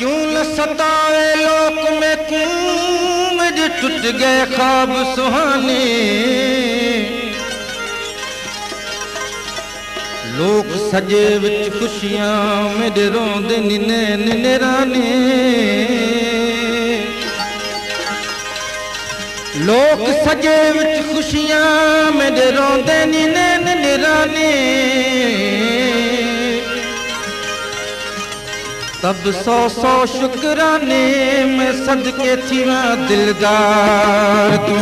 क्यों न सताए लोक में क्यों मेरे टूट गए ख्वाब सुहाने। लोक सजे विच खुशियां मेरे रोंदे नैन निराने। लोक सजे विच खुशियां मेरे रोंदे नैन निराने। तब सौ सौ शुक्राने मैं सदके थिया दिलदार तू।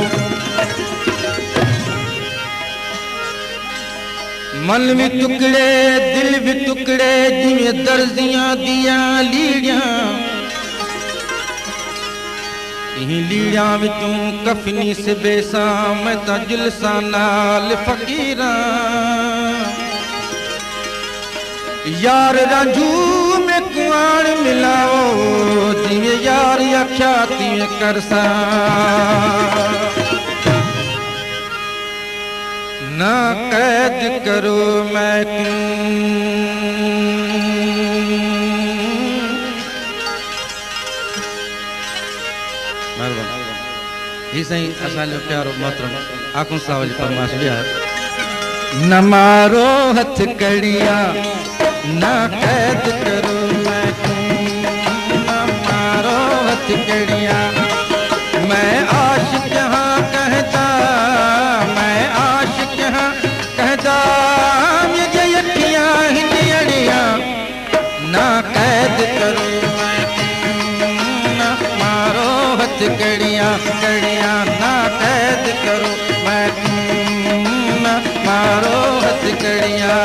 मन भी टुकड़े दिल भी टुकड़े जिमें दर्जियां दिया लीड़ियां। लीड़ियां विचों कफनी से बेसा मैं ता जुलसा नाल फकीरां। यार रांझू में कुआन मिलाओ जिमें यार आख्या तिवें करसा। ना कैद करो मैं क्यों ही सही असांजो प्यारो मोहतरम आखूं सावली फरमाश भी है। न मारो हथ कड़िया ना कैद करो मैं क्यों। न मारो हथ कड़िया मैं आशिक जहाँ कहता। मैं आशिक जहाँ कहता ये अखियाँ हिंदियाँ ना कैद करो मैं क्यों। न मारो हथ कड़िया कड़िया ना कैद करो मैं क्यों। न मारो हथ कड़िया।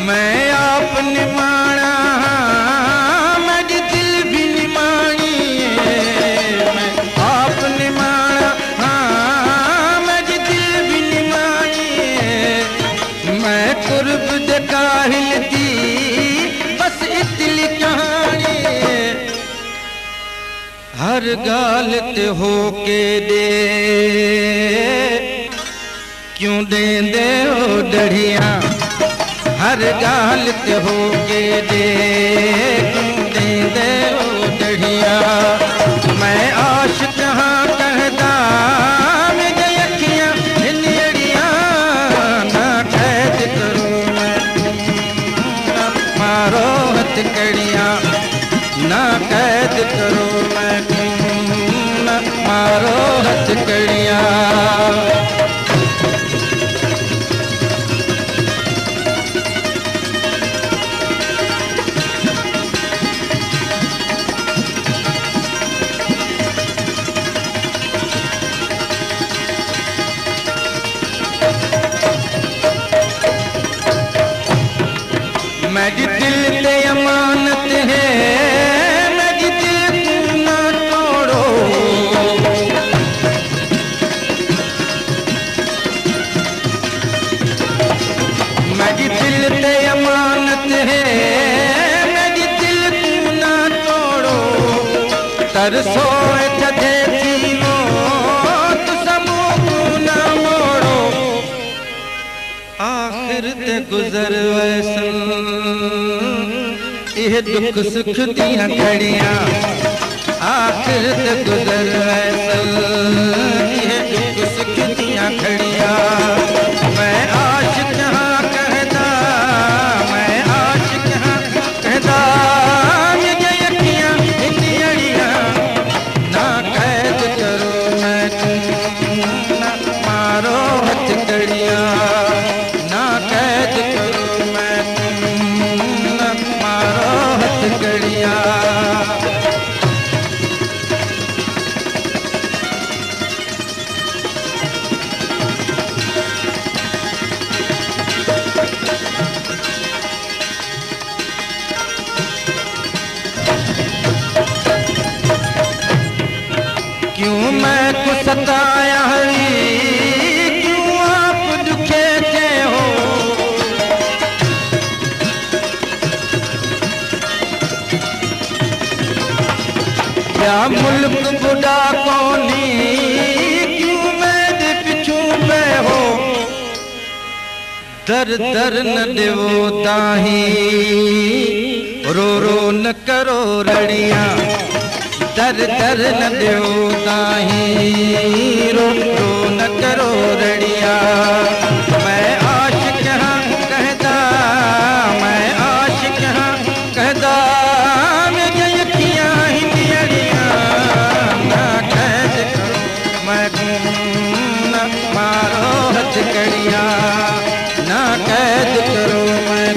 मैं आपने माना मेरी दिल भी निमानी। मैं आपने माना हाँ मेरी दिल भी निमानी। मैं कुर्ब दे काहिल दी बस इतनी कहानी। हर गाल ते हो के दे क्यों देंदे हो डढ़िया। हर गाल ते हो के दे क्यों देंदे हो डढ़िया। मैं आशिक हाँ कहता मेरी अखियाँ हिंदियाँ ना कैद करो मैं। न मारो हथ कड़िया ना कैद करो मैं क्यों। न मारो हथ कड़िया। मेरी दिल ते अमानत है मेरी दिल तू ना तोड़ो। मेरी दिल ते अमानत है मेरी दिल तू ना तोड़ो। तरसो जदे थीनो तू समूह ना मोड़ो। आखिर ते गुजर वैसन ये दुख सुख दियां घड़ियां। आखिर ते गुजर वैसन ये दुख सुख दियां घड़ियां। मैं आशिक हाँ कहता मैं आशिक हाँ कहता ये अखियाँ हिंदियाँ ना कैद करो मैं क्यों। न मारो हथ कड़िया ना कैद करो मैं क्यों। न मारो हथ कड़िया। मुल्क बुढ़ा कोनी क्यों मेरे पिछू पे हो दर दर न देवो ताही रो रो न करो रड़िया दर दर न देवो ताही रो रो न करो रड़िया मैं आशिक हाँ कहदा मैं आशिक हाँ कहदा मेरी अखियां हिंदियां ना कैद करो मैं न मारो हथकड़िया ना कैद करो मैं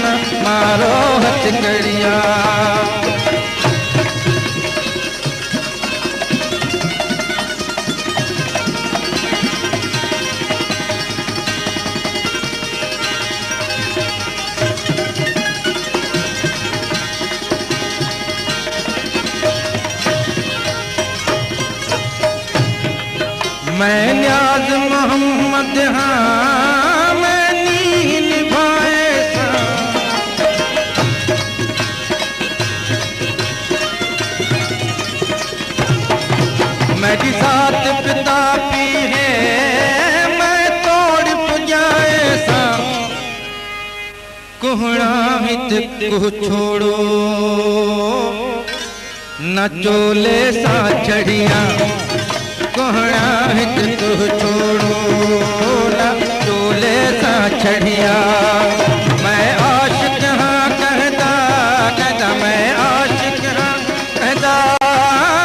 न मारो हथकड़िया मैं न्याज मोहम्मद हाँ मैं नी निभाए सा मेरी साथ पिता पी है मैं तोड़ पुजाए सा कुहड़ा हित को छोड़ो न चोले सा चढ़िया कोहड़ा हित तो छोड़ो ना चोले सा चढ़िया मैं आशिक हाँ कहदा कहदा मैं आशिक हाँ कहदा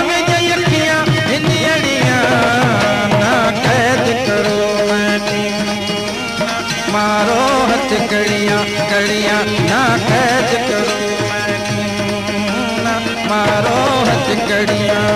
मेरी अखियां हिंदियां ना कैद करो मैं मारो हथकड़ियां कड़ियां ना कैद करो मैं मारो हथकड़ियां